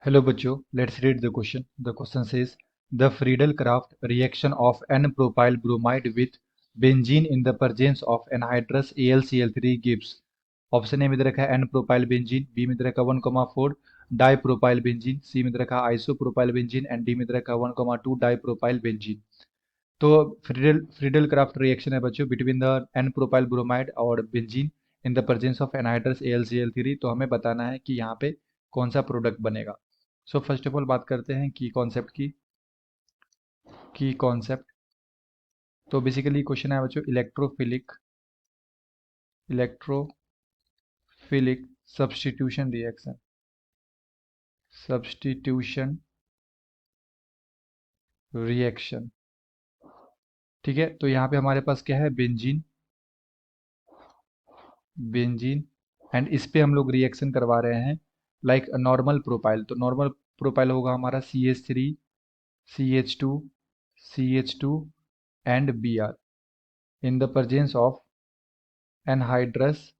Hello बच्चों, let's read the question. The question says the Friedel-Crafts reaction of N-propyl bromide with benzene in the presence of anhydrous AlCl3 gives. Option A में दे रखा है N-propyl benzene, B में दे रखा 1,4 डाइप्रोपाइल benzene, सी में दे रखा आइसोप्रोपाइल बेंजीन एंड डी में दे रखा 1,2 डाइप्रोपाइल बेंजीन। तो फ्रीडल क्राफ्ट रिएक्शन है बच्चों between the N propyl bromide और benzene in the presence of anhydrous AlCl3। तो हमें बताना है कि यहाँ पे कौन सा प्रोडक्ट बनेगा। सो फर्स्ट ऑफ ऑल बात करते हैं की कॉन्सेप्ट। तो बेसिकली क्वेश्चन है बच्चों इलेक्ट्रोफिलिक सब्स्टिट्यूशन रिएक्शन। ठीक है, तो यहाँ पे हमारे पास क्या है, बेंजीन एंड इस पे हम लोग रिएक्शन करवा रहे हैं लाइक नॉर्मल प्रोपाइल। तो नॉर्मल प्रोपाइल होगा हमारा CH3 CH2 and Br in the presence of anhydrous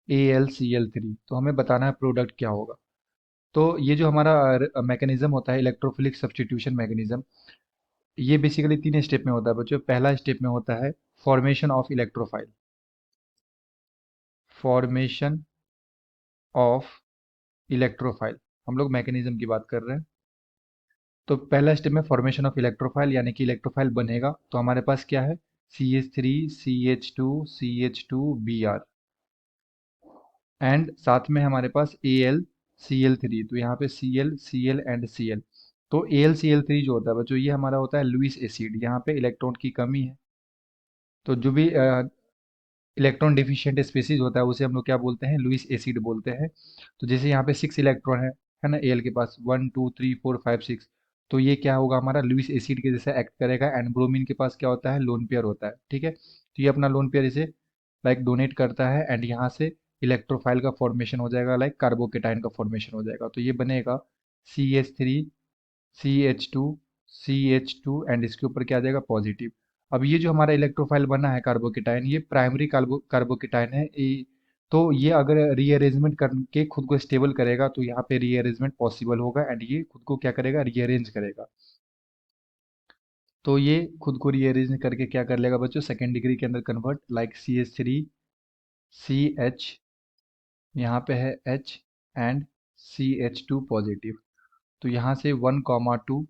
AlCl3। तो हमें बताना है प्रोडक्ट क्या होगा। तो ये जो हमारा मैकेनिज्म होता है इलेक्ट्रोफिलिक सब्स्टिट्यूशन मैकेनिज्म, ये बेसिकली तीन स्टेप में होता है बच्चों। पहला स्टेप में होता है फॉर्मेशन ऑफ इलेक्ट्रोफाइल। हम लोग मैकेनिज्म की बात कर रहे हैं। तो पहला स्टेप में फॉर्मेशन ऑफ इलेक्ट्रोफाइल यानी कि इलेक्ट्रोफाइल बनेगा। तो हमारे पास क्या है, CH3 CH2 CH2 Br and साथ में हमारे पास AlCl3। तो यहाँ पे Cl एंड Cl। तो AlCl3 जो होता है बच्चों, ये हमारा होता है लुईस एसिड। यहाँ पे इलेक्ट्रॉन की कमी है। तो जो भी इलेक्ट्रॉन डिफिशिएंट स्पीसीज होता है उसे हम लोग क्या बोलते हैं, लुईस एसिड बोलते हैं। तो जैसे यहाँ पे 6 इलेक्ट्रॉन है ना Al के पास, 1 2 3 4 5 6। तो ये क्या होगा, हमारा लुईस एसिड के जैसा एक्ट करेगा। एंड ब्रोमीन के पास क्या होता है, लोन पेयर होता है। ठीक है, तो ये अपना लोन पेयर इसे लाइक डोनेट करता है एंड यहाँ से इलेक्ट्रोफाइल का फॉर्मेशन हो जाएगा, लाइक कार्बोकेटाइन का फॉर्मेशन हो जाएगा। तो ये बनेगा CH3 CH2 एंड इसके ऊपर क्या आ जाएगा, पॉजिटिव। अब ये जो हमारा इलेक्ट्रोफाइल बना है कार्बोकेटाइन, ये प्राइमरी कार्बोकेटाइन है। तो ये अगर रीअरेंजमेंट करके खुद को स्टेबल करेगा तो यहाँ पे रीअरेंजमेंट पॉसिबल होगा एंड ये खुद को क्या करेगा, रीअरेंज करेगा। तो ये खुद को रीअरेंज करके क्या कर लेगा बच्चों, सेकेंड डिग्री के अंदर कन्वर्ट, लाइक CH3 CH, यहाँ पे है H एंड CH2 पॉजिटिव। तो यहाँ से 1,2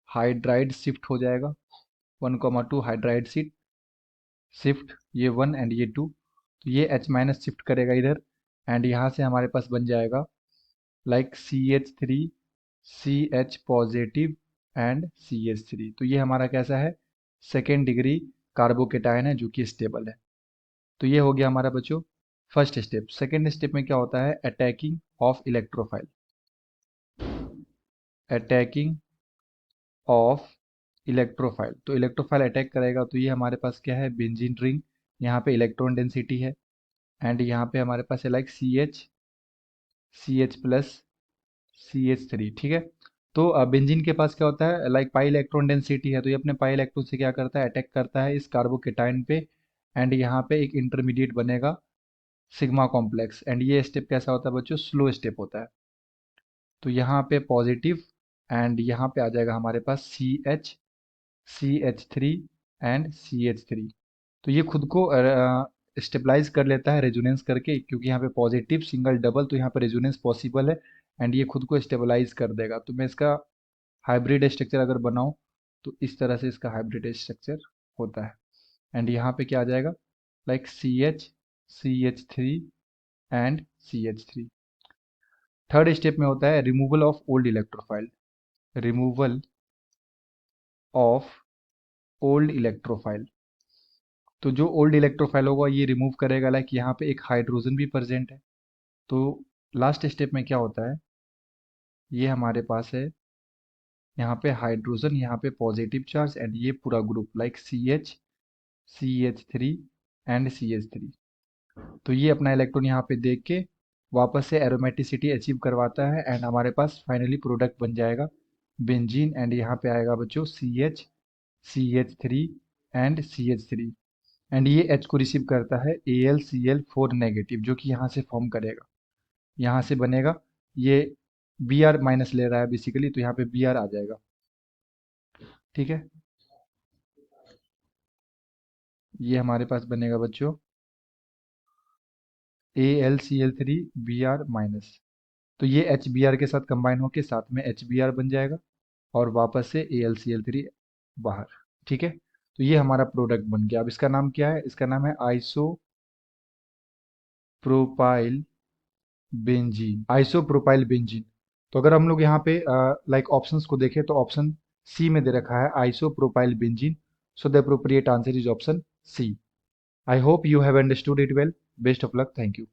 हाइड्राइड शिफ्ट हो जाएगा, 1,2 हाइड्राइड शिफ्ट, ये 1 एंड ये 2। तो ये H माइनस शिफ्ट करेगा इधर एंड यहाँ से हमारे पास बन जाएगा like CH3 CH positive and CH3। तो ये हमारा कैसा है, सेकेंड डिग्री कार्बोकेटाइन है जो कि स्टेबल है। तो ये हो गया हमारा बच्चों फर्स्ट स्टेप। सेकेंड स्टेप में क्या होता है, अटैकिंग ऑफ इलेक्ट्रोफाइल। तो इलेक्ट्रोफाइल अटैक करेगा तो ये हमारे पास क्या है, बेंजीन रिंग। यहाँ पे इलेक्ट्रॉन डेंसिटी है एंड यहाँ पे हमारे पास है लाइक CH प्लस CH3। ठीक है, तो बेंजीन के पास क्या होता है, लाइक पाई इलेक्ट्रॉन डेंसिटी है। तो ये अपने पाई इलेक्ट्रॉन से क्या करता है, अटैक करता है इस कार्बोकेटाइन पे एंड यहाँ पे एक इंटरमीडिएट बनेगा सिग्मा कॉम्प्लेक्स। एंड ये स्टेप कैसा होता है बच्चों, स्लो स्टेप होता है। तो यहाँ पे पॉजिटिव एंड यहाँ पे आ जाएगा हमारे पास CH3 एंड CH3। तो ये खुद को स्टेबलाइज कर लेता है रेजोनेंस करके, क्योंकि यहाँ पे पॉजिटिव सिंगल डबल, तो यहाँ पे रेजोनेंस पॉसिबल है एंड ये खुद को स्टेबलाइज कर देगा। तो मैं इसका हाइब्रिड स्ट्रक्चर अगर बनाऊं तो इस तरह से इसका हाइब्रिड स्ट्रक्चर होता है। एंड यहाँ पे क्या आ जाएगा, like CH CH3 and CH3। Third step में होता है रिमूवल ऑफ ओल्ड इलेक्ट्रोफाइल। तो जो ओल्ड इलेक्ट्रोफाइल होगा ये रिमूव करेगा, लाइक यहाँ पे एक हाइड्रोजन भी प्रेजेंट है। तो लास्ट स्टेप में क्या होता है, ये हमारे पास है यहाँ पे हाइड्रोजन, यहाँ पे पॉजिटिव चार्ज एंड ये पूरा group like CH3 and CH3। तो ये अपना इलेक्ट्रॉन यहाँ पे देख के वापस से एरोमेटिसिटी अचीव करवाता है एंड हमारे पास फाइनली प्रोडक्ट बन जाएगा बेंजीन। एंड यहाँ पे आएगा बच्चों CH CH3 and CH3 and ये H को रिसीव करता है AlCl4 नेगेटिव, जो कि यहाँ से फॉर्म करेगा, यहाँ से बनेगा ये बी आर माइनस ले रहा है बेसिकली, तो यहाँ पे बी आर आ जाएगा। ठीक है, ये हमारे पास बनेगा बच्चों A L C L three B R minus. तो ये एच बी आर के साथ कंबाइन होके साथ में एच बी आर बन जाएगा, और वापस से A L C L three बाहर। ठीक है, तो ये हमारा प्रोडक्ट बन गया। अब इसका नाम क्या है? इसका नाम है isopropyl benzene, iso propyl benzene. तो अगर हम लोग यहाँ पे लाइक ऑप्शंस को देखें, तो ऑप्शन सी में दे रखा है isopropyl benzene. So the appropriate answer is option C. I hope you have understood it well. Best of luck, thank you.